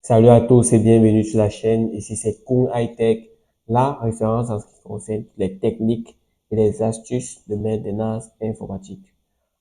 Salut à tous et bienvenue sur la chaîne. Ici c'est Kung High Tech, la référence en ce qui concerne les techniques et les astuces de maintenance informatique.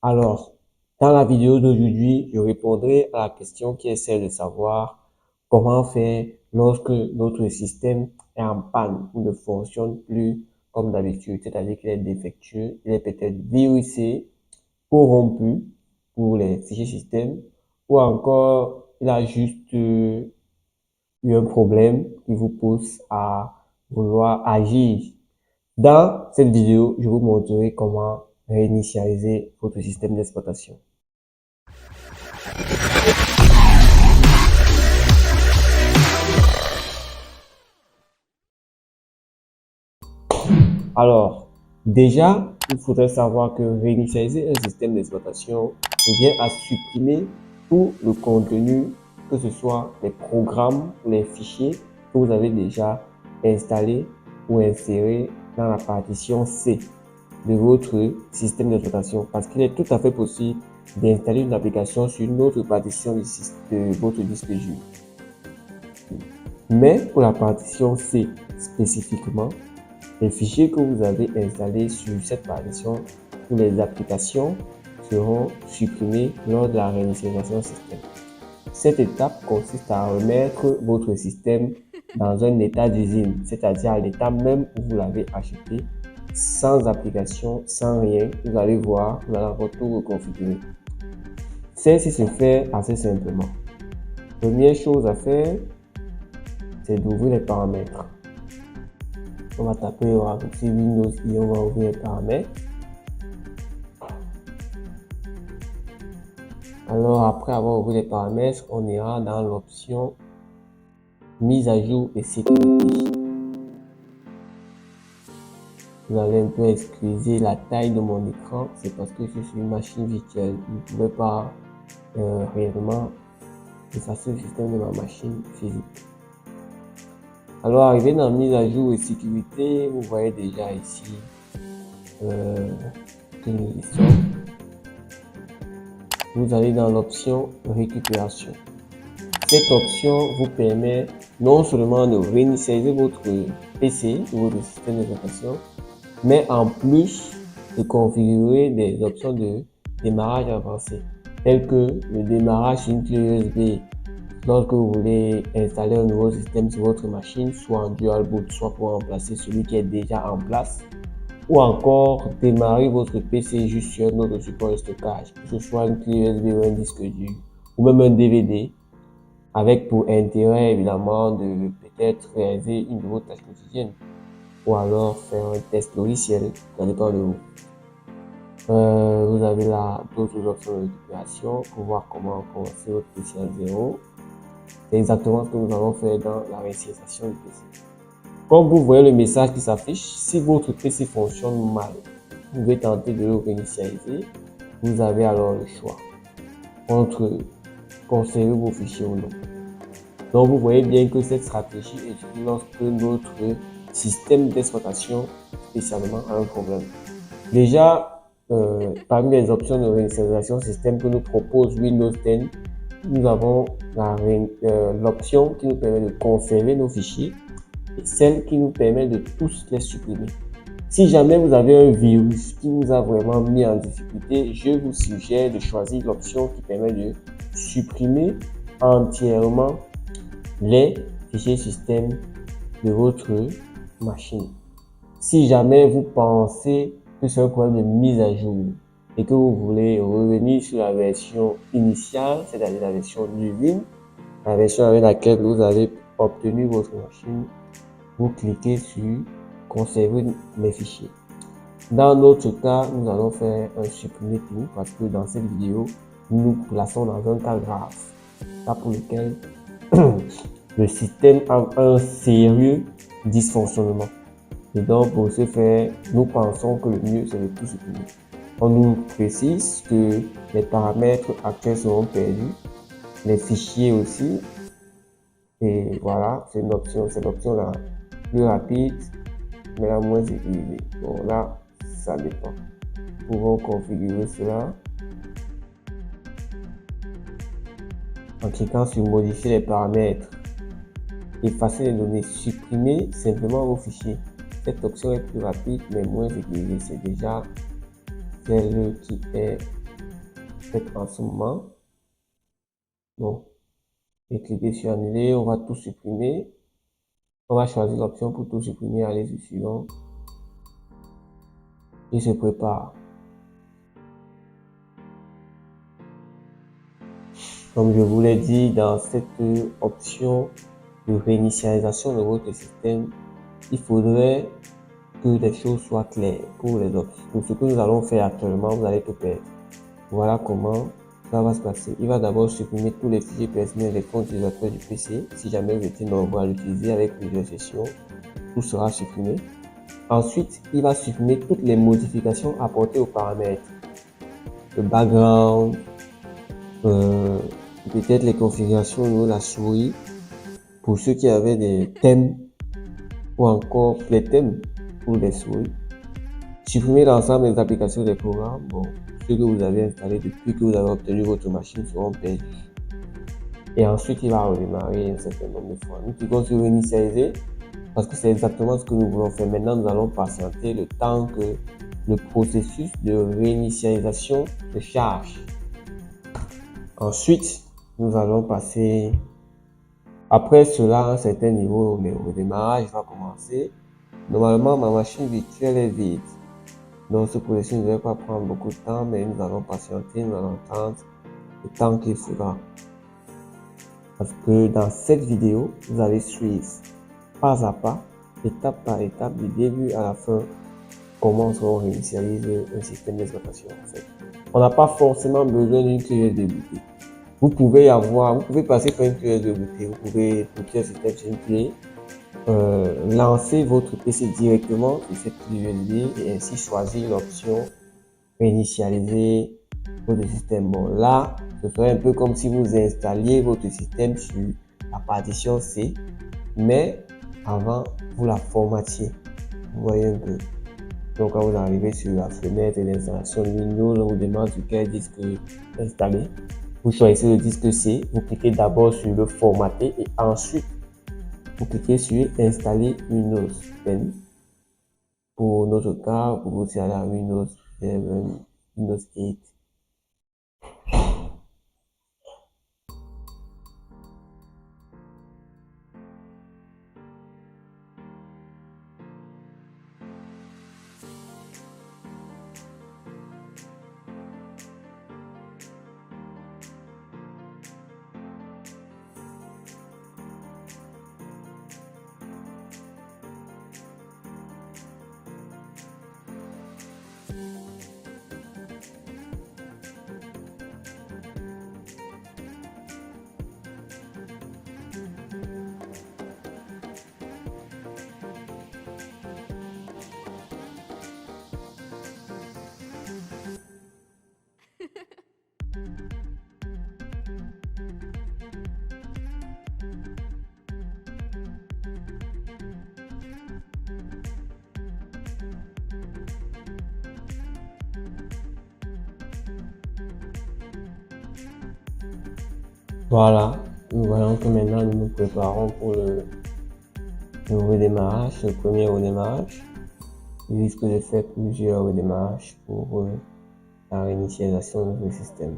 Alors, dans la vidéo d'aujourd'hui, je répondrai à la question qui est celle de savoir comment faire lorsque notre système est en panne ou ne fonctionne plus comme d'habitude, c'est-à-dire qu'il est défectueux, il est peut-être virusé, corrompu pour les fichiers système ou encore il a juste eu un problème qui vous pousse à vouloir agir. Dans cette vidéo, je vous montrerai comment réinitialiser votre système d'exploitation. Alors, déjà, il faudrait savoir que réinitialiser un système d'exploitation revient à supprimer tout le contenu, que ce soit les programmes ou les fichiers que vous avez déjà installés ou insérés dans la partition C de votre système d'exploitation, parce qu'il est tout à fait possible d'installer une application sur une autre partition de votre disque dur. Mais pour la partition C spécifiquement, les fichiers que vous avez installés sur cette partition ou les applications seront supprimés lors de la réinitialisation système. Cette étape consiste à remettre votre système dans un état d'usine, c'est-à-dire à l'état même où vous l'avez acheté, sans application, sans rien. Vous allez voir, vous allez avoir tout reconfigurer. Ceci se fait assez simplement. Première chose à faire, c'est d'ouvrir les paramètres. On va taper raccourci Windows et on va ouvrir les paramètres. Alors après avoir ouvert les paramètres, on ira dans l'option mise à jour et sécurité. Vous allez un peu excuser la taille de mon écran, c'est parce que je suis une machine virtuelle. Je ne pouvais pas réellement effacer le système de ma machine physique. Alors arrivé dans mise à jour et sécurité, vous voyez déjà ici que nous y sommes. Vous allez dans l'option récupération. Cette option vous permet non seulement de réinitialiser votre PC ou votre système d'exploitation, mais en plus de configurer des options de démarrage avancé, telles que le démarrage sur une clé USB lorsque vous voulez installer un nouveau système sur votre machine, soit en dual boot, soit pour remplacer celui qui est déjà en place, ou encore démarrer votre PC juste sur un autre support de stockage, que ce soit une clé USB ou un disque dur, ou même un DVD, avec pour intérêt évidemment de peut-être réaliser une de vos tâches quotidiennes, ou alors faire un test logiciel, ça dépend de vous. Vous avez là d'autres options de récupération pour voir comment commencer votre PC à zéro. C'est exactement ce que nous allons faire dans la réinitialisation du PC. Comme vous voyez le message qui s'affiche, si votre PC fonctionne mal, vous pouvez tenter de le réinitialiser. Vous avez alors le choix entre conserver vos fichiers ou non. Donc vous voyez bien que cette stratégie est utilisée lorsque notre système d'exploitation spécialement a un problème. Déjà, parmi les options de réinitialisation système que nous propose Windows 10, nous avons l'option qui nous permet de conserver nos fichiers et celle qui nous permet de tous les supprimer. Si jamais vous avez un virus qui vous a vraiment mis en difficulté, je vous suggère de choisir l'option qui permet de supprimer entièrement les fichiers système de votre machine. Si jamais vous pensez que c'est un problème de mise à jour et que vous voulez revenir sur la version initiale, c'est-à-dire la version d'usine, la version avec laquelle vous avez obtenu votre machine, vous cliquez sur conserver mes fichiers. Dans notre cas, nous allons faire un supprimer tout parce que dans cette vidéo, nous nous plaçons dans un cas grave, cas pour lequel le système a un sérieux dysfonctionnement. Et donc, pour ce faire, nous pensons que le mieux, c'est de tout supprimer. On nous précise que les paramètres actuels seront perdus, les fichiers aussi. Et voilà, c'est l'option la plus rapide, mais la moins sécurisée. Bon, là, ça dépend. Nous pouvons configurer cela. en cliquant sur modifier les paramètres, effacer les données, supprimer simplement vos fichiers. Cette option est plus rapide mais moins sécurisée. C'est déjà celle qui est faite en ce moment. Donc, et cliquer sur annuler, on va tout supprimer. On va choisir l'option pour tout supprimer, aller sur suivant. Il se prépare. Comme je vous l'ai dit, dans cette option de réinitialisation de votre système, il faudrait que les choses soient claires pour les autres. Pour ce que nous allons faire actuellement, vous allez tout perdre. Voilà comment ça va se passer. Il va d'abord supprimer tous les fichiers personnels des comptes utilisateurs du PC. Si jamais vous étiez nombreux à l'utiliser avec plusieurs sessions, tout sera supprimé. Ensuite, il va supprimer toutes les modifications apportées aux paramètres. Le background, peut-être les configurations au niveau de la souris, pour ceux qui avaient des thèmes ou encore les thèmes pour les souris. Supprimer l'ensemble des applications des programmes. Bon, ceux que vous avez installés depuis que vous avez obtenu votre machine seront perdus. Et ensuite, il va redémarrer un certain nombre de fois. Nous cliquons sur initialiser parce que c'est exactement ce que nous voulons faire. Maintenant, nous allons patienter le temps que le processus de réinitialisation se charge. Ensuite, nous allons passer, après cela, à un certain niveau, le redémarrage va commencer. Normalement, ma machine virtuelle est vide. Donc, ce processus ne va pas prendre beaucoup de temps, mais nous allons patienter, nous allons attendre le temps qu'il faudra. Parce que dans cette vidéo, vous allez suivre pas à pas, étape par étape, du début à la fin, comment on réinitialise un système d'exploitation. En fait, on n'a pas forcément besoin d'une clé USB bootée. Vous pouvez passer par une clé USB bootée. Vous pouvez booter un système sur une clé, lancer votre PC directement sur cette clé USB et ainsi choisir l'option réinitialiser votre système. Bon, là, ce serait un peu comme si vous installiez votre système sur la partition C, mais avant, vous la formatiez. Vous voyez un peu. Donc, quand vous arrivez sur la fenêtre d'installation de Windows, on vous demande sur quel disque installer. Vous choisissez le disque C, vous cliquez d'abord sur le formater et ensuite, vous cliquez sur installer Windows 10. Pour notre cas, vous pouvez aller à Windows 7, Windows 8. Voilà, nous voyons que maintenant nous nous préparons pour le redémarrage, le premier redémarrage. Il risque de faire plusieurs redémarrages pour la réinitialisation de notre système.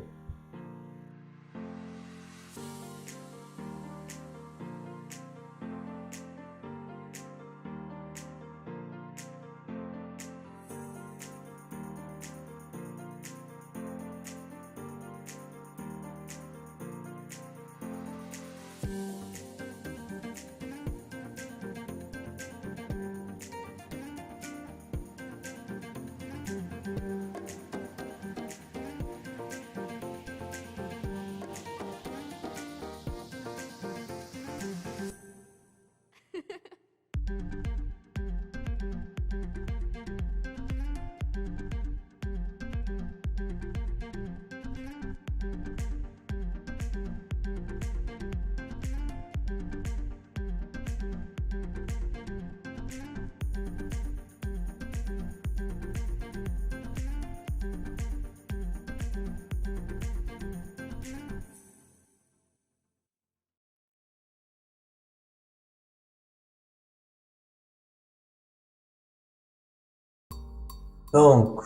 Donc,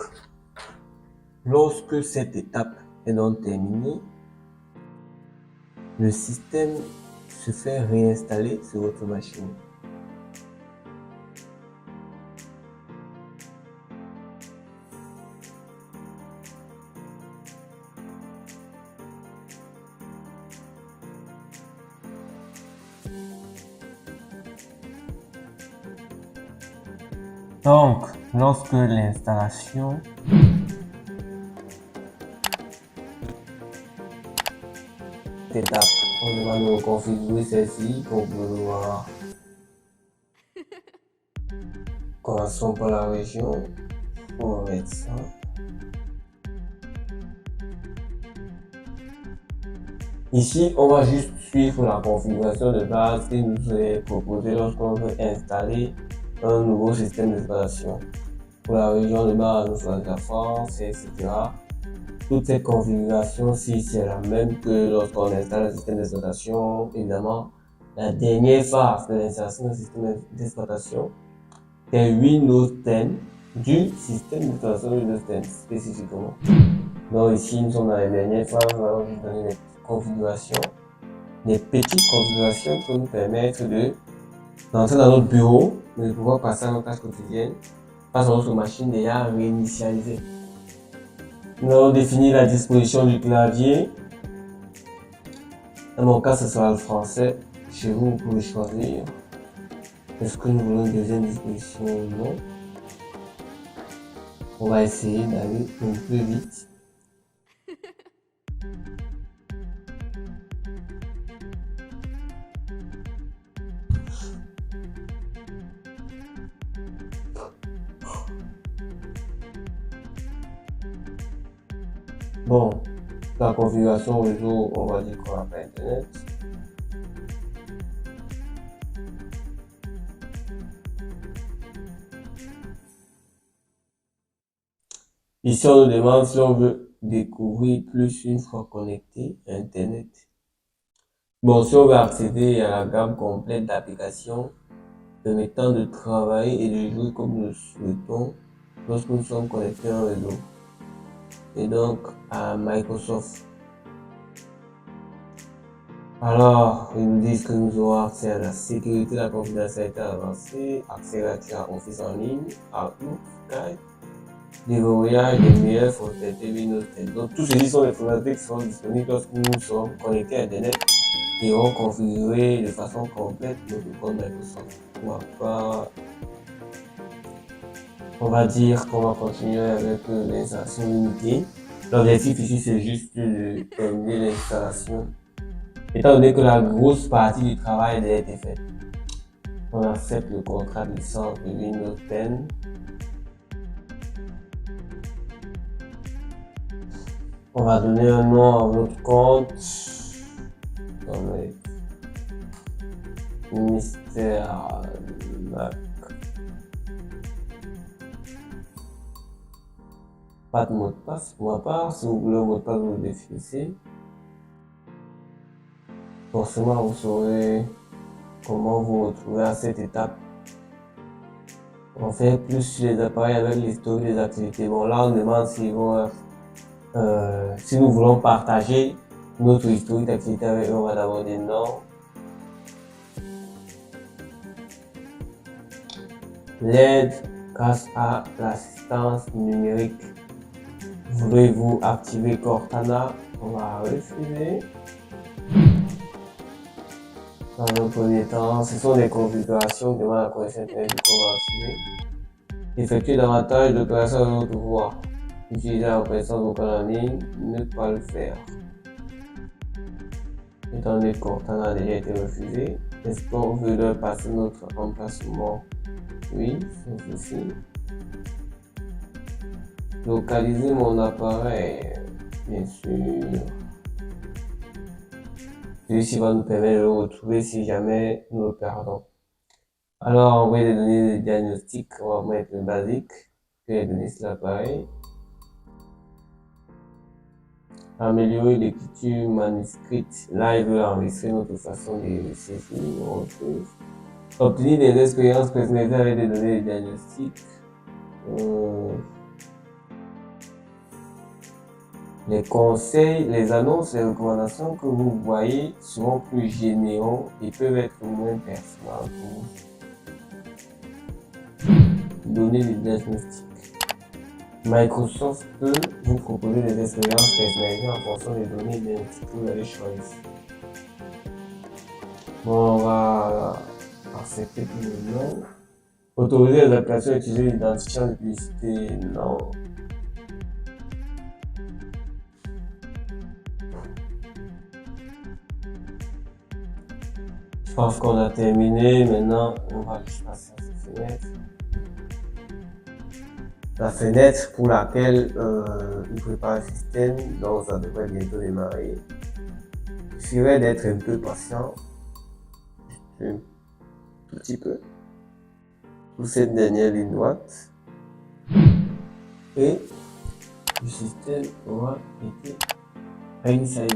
lorsque cette étape est donc terminée, le système se fait réinstaller sur votre machine. Donc, lorsque l'installation étape, on va nous configurer celle-ci pour vouloir. Commençons par la région. On va mettre ça. Ici, on va juste suivre la configuration de base qui nous est proposée lorsqu'on veut installer un nouveau système d'exploitation. Pour la région de base, nous choisissons la France, etc. Toute cette configuration, si c'est la même que lorsqu'on installe un système d'exploitation, évidemment, la dernière phase de l'installation d'un système d'exploitation est Windows 10 du système d'exploitation Windows 10 spécifiquement. Donc ici, nous sommes dans les dernières phases, nous allons juste donner des configurations, des petites configurations pour nous permettre d'entrer dans notre bureau, de pouvoir passer à nos tâches quotidiennes face à notre machine déjà réinitialisée. Nous allons définir la disposition du clavier. Dans mon cas, ce sera le français. Chez vous, vous pouvez choisir. Est-ce que nous voulons une deuxième disposition ou non? On va essayer d'aller un peu vite. Bon, la configuration réseau, on va dire qu'on n'a pas Internet. Ici, on nous demande si on veut découvrir plus une fois connecté à Internet. Bon, si on veut accéder à la gamme complète d'applications permettant de travailler et de jouer comme nous le souhaitons lorsque nous sommes connectés à un réseau. Et donc à Microsoft. Alors, ils nous disent que nous aurons accès à la sécurité, la confidentialité avancée, accès gratuit à Office en ligne, Outlook, Skype, déverrouillage des meilleures fonctionnalités Windows 10. Donc, tous ceci sont les fonctionnalités qui seront disponibles lorsque nous sommes connectés à Internet et auront configuré de façon complète notre compte Microsoft. On va dire qu'on va continuer avec l'installation limitée. L'objectif ici, c'est juste de terminer l'installation. Étant donné que la grosse partie du travail a été faite, on accepte le contrat de licence de Windows 10. On va donner un nom à notre compte. On va mettre Mister Mac. Pas de mot de passe pour ma part. Si vous voulez un mot de passe, vous le définissez. Forcément, vous saurez comment vous retrouver à cette étape. On fait plus sur les appareils avec l'historique des activités. Bon, là, on demande si nous voulons partager notre historique d'activité avec eux. On va d'abord dire non. L'aide grâce à l'assistance numérique. Voulez-vous activer Cortana? On va refuser. Dans un premier temps, ce sont des configurations qui demandent la connexion Internet qu'on va activer. Effectuer davantage d'opérations à votre voix. Utiliser la reconnaissance vocale en ligne, ne pas le faire. Étant donné que Cortana a déjà été refusé, est-ce qu'on veut leur passer notre emplacement? Oui, sans souci. Localiser mon appareil, bien sûr. Celui-ci va nous permettre de le retrouver si jamais nous le perdons. Alors, envoyer des données de diagnostic, on va mettre le basique, que les données sur l'appareil. Améliorer l'écriture manuscrite. Là, il veut enregistrer notre façon de saisir, on retrouve. Obtenir des expériences personnalisées avec des données de diagnostic. Les conseils, les annonces, les recommandations que vous voyez seront plus généraux et peuvent être moins personnels pour donner des diagnostics. Microsoft peut vous proposer des expériences personnalisées en fonction des données identiques que vous allez choisir. Bon, on va accepter tout le monde. Autoriser les applications à utiliser l'identifiant de publicité, non. Je pense qu'on a terminé. Maintenant, on va juste passer à cette fenêtre. La fenêtre pour laquelle il prépare le système, donc ça devrait bientôt démarrer. Il suffirait d'être un peu patient, un tout petit peu, pour cette dernière ligne droite. Et le système aura été réinitialisé.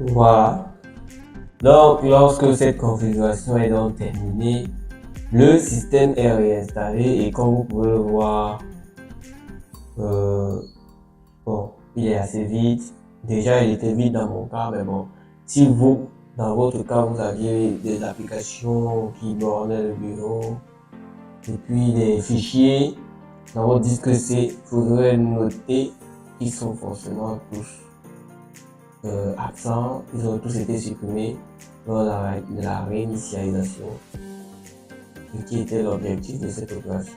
Voilà. Donc, lorsque cette configuration est donc terminée, le système est réinstallé et comme vous pouvez le voir, bon, il est assez vite. Déjà, il était vite dans mon cas, mais bon, si vous, dans votre cas, vous aviez des applications qui bornaient le bureau et puis des fichiers dans votre disque C, il faudrait noter qu'ils sont forcément tous absents, ils ont tous été supprimés lors de la réinitialisation, ce qui était l'objectif de cette opération.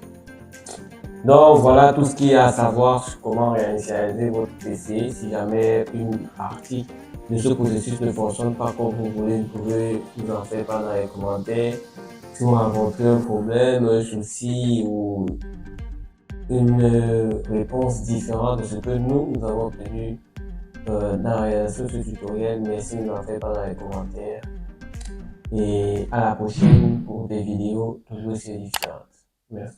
Donc voilà tout ce qu'il y a à savoir sur comment réinitialiser votre PC. Si jamais une partie de ce processus ne fonctionne pas comme vous voulez, vous pouvez nous en faire part dans les commentaires. Si vous rencontrez un problème, un souci ou une réponse différente de ce que nous avons obtenu dans la réalisation de ce tutoriel, merci de nous en faire part dans les commentaires. Et à la prochaine pour des vidéos toujours aussi différentes. Merci.